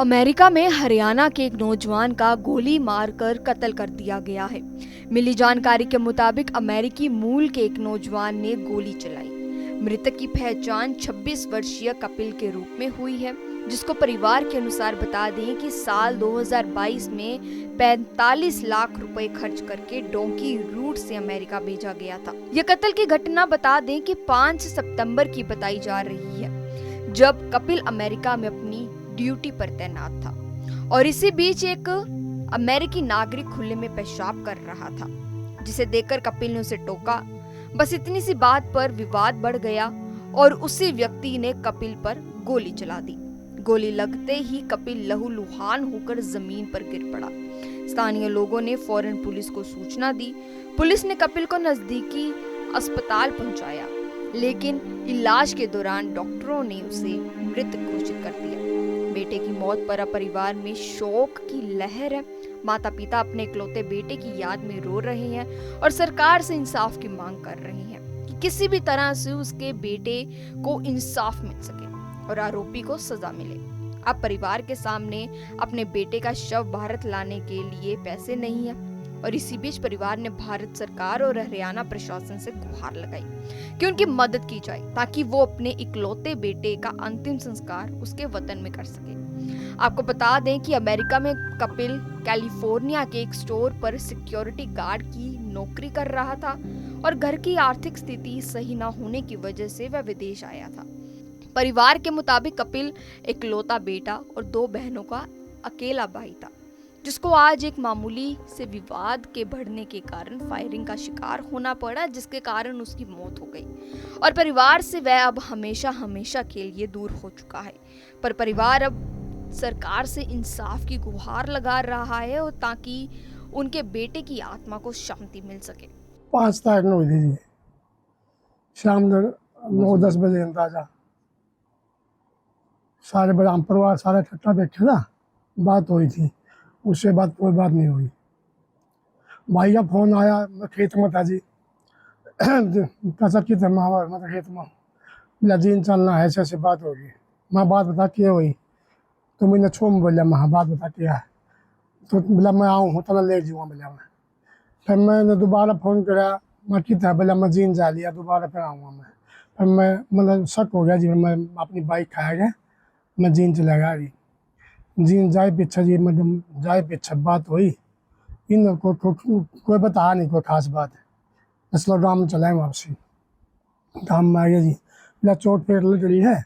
America में हरियाणा के एक नौजवान का गोली मारकर कत्ल कर दिया गया है। मिली जानकारी के मुताबिक अमेरिकी मूल के एक नौजवान ने गोली चलाई। मृतक की पहचान 26 वर्षीय कपिल के रूप में हुई है, जिसको परिवार के अनुसार बता दें कि साल 2022 में 45 लाख रुपए खर्च करके डोंकी रूट से अमेरिका भेजा गया था। यह कत्ल की घटना बता दें कि 5 सितंबर की बताई जा रही है, जब कपिल अमेरिका में अपनी ड्यूटी पर तैनात था और इसी बीच एक अमेरिकी नागरिक खुले में पेशाब कर रहा था, जिसे देखकर कपिल ने उसे टोका। बस इतनी सी बात पर विवाद बढ़ गया और उसी व्यक्ति ने कपिल पर गोली चला दी। गोली लगते ही कपिल लहूलुहान होकर जमीन पर गिर पड़ा। स्थानीय लोगों ने फौरन पुलिस को सूचना दी। पुलिस ने कपिल को नजदीकी अस्पताल पहुंचाया, लेकिन इलाज के दौरान डॉक्टरों ने उसे मृत घोषित कर दिया। बेटे की मौत पर परिवार में शोक की लहर है। माता पिता अपने इकलौते बेटे की याद में रो रहे हैं और सरकार से इंसाफ की मांग कर रहे हैं कि किसी भी तरह से उसके बेटे को इंसाफ मिल सके और आरोपी को सजा मिले। अब परिवार के सामने अपने बेटे का शव भारत लाने के लिए पैसे नहीं है और इसी बीच परिवार ने भारत सरकार और हरियाणा प्रशासन से गुहार लगाई कि उनकी मदद की जाए ताकि वो अपने इकलौते बेटे का अंतिम संस्कार उसके वतन में कर सके। आपको बता दें कि अमेरिका में कपिल कैलिफोर्निया के एक स्टोर पर सिक्योरिटी गार्ड की नौकरी कर रहा था और घर की आर्थिक स्थिति सही न होने की वजह से वह विदेश आया था। परिवार के मुताबिक कपिल इकलौता बेटा और 2 बहनों का अकेला भाई था, जिसको आज एक मामूली से विवाद के बढ़ने के कारण फायरिंग का शिकार होना पड़ा, जिसके कारण उसकी मौत हो गई और परिवार से वह अब हमेशा हमेशा के लिए दूर हो चुका है। पर परिवार अब सरकार से इंसाफ की गुहार लगा रहा है और ताकि उनके बेटे की आत्मा को शांति मिल सके। 5 तारीख को हुई थी जी, शाम 9-10 बजे अंदाजा। सारे बड़ा परिवार सारा इकट्ठा बैठे था, बात हुई थी। उसके बाद कोई बात नहीं हुई। भाई का फोन आया, मैं खेत में था जी। कसर की तरह मतलब खेत में लजीन चलना है, ऐसे बात होगी। मैं बात बता क्या हुई, तो मैंने छो में बोला मैं बात बता क्या है, तो बोला मैं आऊँ हूँ तो ले जाऊँगा बोला मैं। फिर मैंने दोबारा फ़ोन करा, मैं कितना बोला मैं जीन जा लिया, दोबारा फिर आऊँगा मैं। फिर मैं मतलब शक हो गया जी, मैं अपनी बाइक खाया गया, मैं जीन चला गया जी। जीन जाए पीछे जी, मतलब जाए पीछे बात हुई। इन कोई बता नहीं कोई खास बात है। इसलिए गाँव चलाए वापसी, गाँव में आ गया जी। बोला चोट पेट लग रही है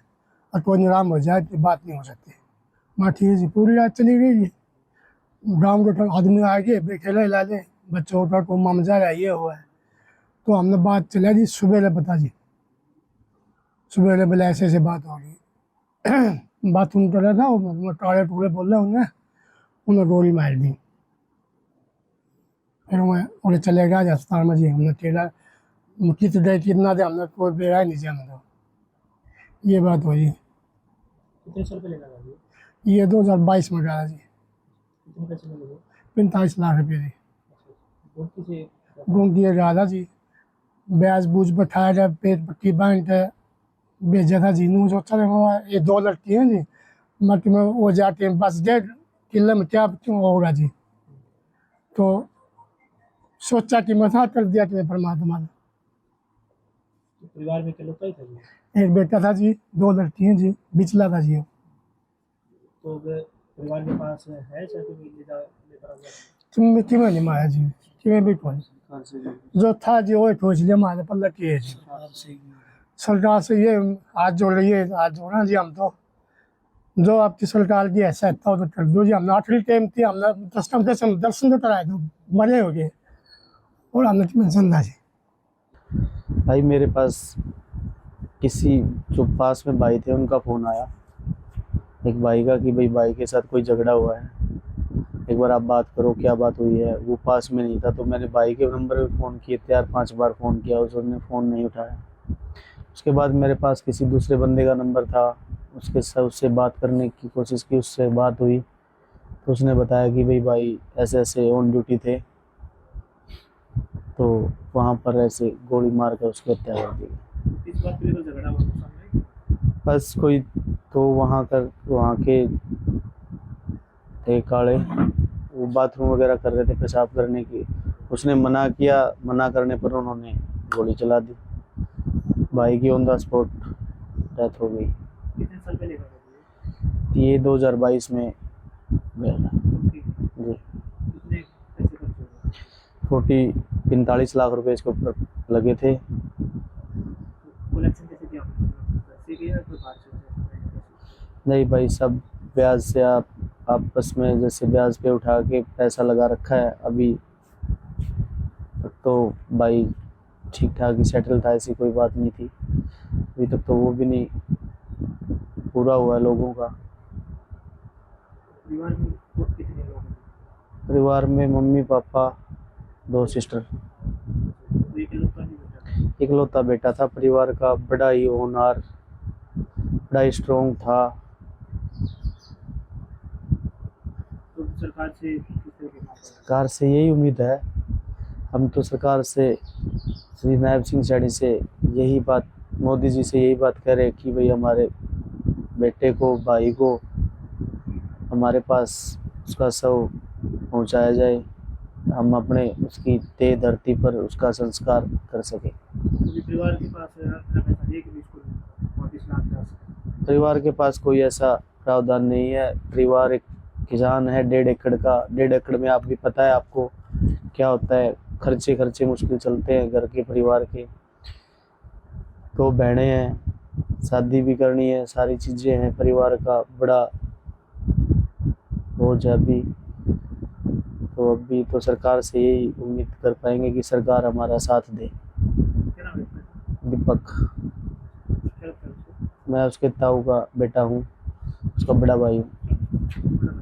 और कोई निराम हो जाए तो बात नहीं हो सकती। मैं ठीक है जी, पूरी रात चली गई जी। गाँव के आदमी आ गए, बेखेला हिला ले, बच्चों का को मामजा रहा ये हुआ है। तो हमने बात चला जी, सुबह बता जी, सुबह बोले ऐसे ऐसे बात होगी। बाथरूम कर रहा था, काले टुकड़े बोल रहे उन्हें, उन्हें गोली मार दी। फिर मैं उन्हें चले गया अस्पताल में जी। हमने केला कित गए कितना दे, हमने कोई बेरा नहीं जाना था। ये बात हुई। कितने साल पहले लगा जी? ये 2022 में गया जी। कितने पैसे लगे? 45 लाख रुपये जी। डोंकी से घूम दिया गया था जी। ब्याज बूझ बैठाया गया, पेट पट्टी बांध के भेजा था जी। नू सोचा ये 2 लड़की हैं जी, मत में वो जाके बस 1.5 किले में क्या क्यों होगा जी। तो सोचा कि मजाक कर दिया कि परमात्मा ने। परिवार में इकलौता ही था जी? एक बेटा था जी, 2 लड़की हैं जी, बिचला था जी। तो परिवार के पास है चाहे कि मैं नहीं मारा जी, कि मैं भी कौन जो था जी वो ठोस लिया हमारे पर लड़की है जी। सरकार से ये हाथ जोड़ रही है, हाथ जोड़ना जी। हम तो जो आपकी सरकार की ऐसा हो तो कर दो जी। हमने आखिरी टाइम थी, हमने दर्शन तो कराए तो बड़े हो गए और हमने टेंशन था जी। भाई मेरे पास किसी जो पास में भाई थे उनका फ़ोन आया, एक भाई का, कि भाई भाई के साथ कोई झगड़ा हुआ है, एक बार आप बात करो क्या बात हुई है। वो पास में नहीं था, तो मैंने भाई के नंबर पे फ़ोन किए, 4-5 बार फ़ोन किया, उसने फ़ोन नहीं उठाया। उसके बाद मेरे पास किसी दूसरे बंदे का नंबर था, उससे बात करने की कोशिश की, उससे बात हुई तो उसने बताया कि भाई ऐसे ऐसे ऑन ड्यूटी थे, तो वहाँ पर ऐसे गोली मार कर उसकी हत्या कर दी। इस बात के लिए झगड़ा हुआ सामने? बस कोई तो वहाँ के थे काले, वो बाथरूम वगैरह कर रहे थे पेशाब करने की। उसने मना किया, मना करने पर उन्होंने गोली चला दी। भाई की ऑन द स्पॉट डेथ हो गई। कितने साल पहले घटना हुई? ये 2022 में गया था ओके। जी। कितने पैसे खर्च हो गए? 45 लाख रुपए इसके ऊपर लगे थे। कलेक्शन कैसे किया आपने? पैसे किया या कोई बात से? नहीं भाई, सब ब्याज से आप आपस में जैसे ब्याज पे उठा के पैसा लगा रखा है। अभी तक तो भाई ठीक ठाक ही सेटल था, ऐसी कोई बात नहीं थी। अभी तक तो वो भी नहीं पूरा हुआ है लोगों का। परिवार में और कितने लोग हैं? परिवार में मम्मी पापा, 2 सिस्टर, तो एक लोग का नहीं बेटा। इकलौता बेटा था परिवार का। बड़ा ही होनहार, बड़ा ही स्ट्रोंग था। तो सरकार से किस तरह के मांग कर सरकार से यही उम्मीद है, हम तो सरकार से, श्री नायब सिंह सैनी से यही बात, मोदी जी से यही बात कह रहे हैं कि भाई हमारे बेटे को, भाई को हमारे पास उसका शव पहुंचाया जाए, हम अपने उसकी देह धरती पर उसका संस्कार कर सकें। क्योंकि परिवार के पास अपना पैसा नहीं है कि इसको 35 लाख का परिवार के पास कोई ऐसा प्रावधान नहीं है। परिवार एक किसान है 1.5 एकड़ का। 1.5 एकड़ में आप भी पता है आपको क्या होता है, खर्चे मुश्किल चलते हैं घर के, परिवार के। 2 बहनें हैं, शादी भी करनी है, सारी चीज़ें हैं, परिवार का बड़ा बोझ है अभी। तो अभी तो सरकार से यही उम्मीद कर पाएंगे कि सरकार हमारा साथ दे। क्या नाम है इसका? दीपक, क्या लगता है उसको? मैं उसके ताऊ का बेटा हूँ, उसका बड़ा भाई हूँ। बड़ा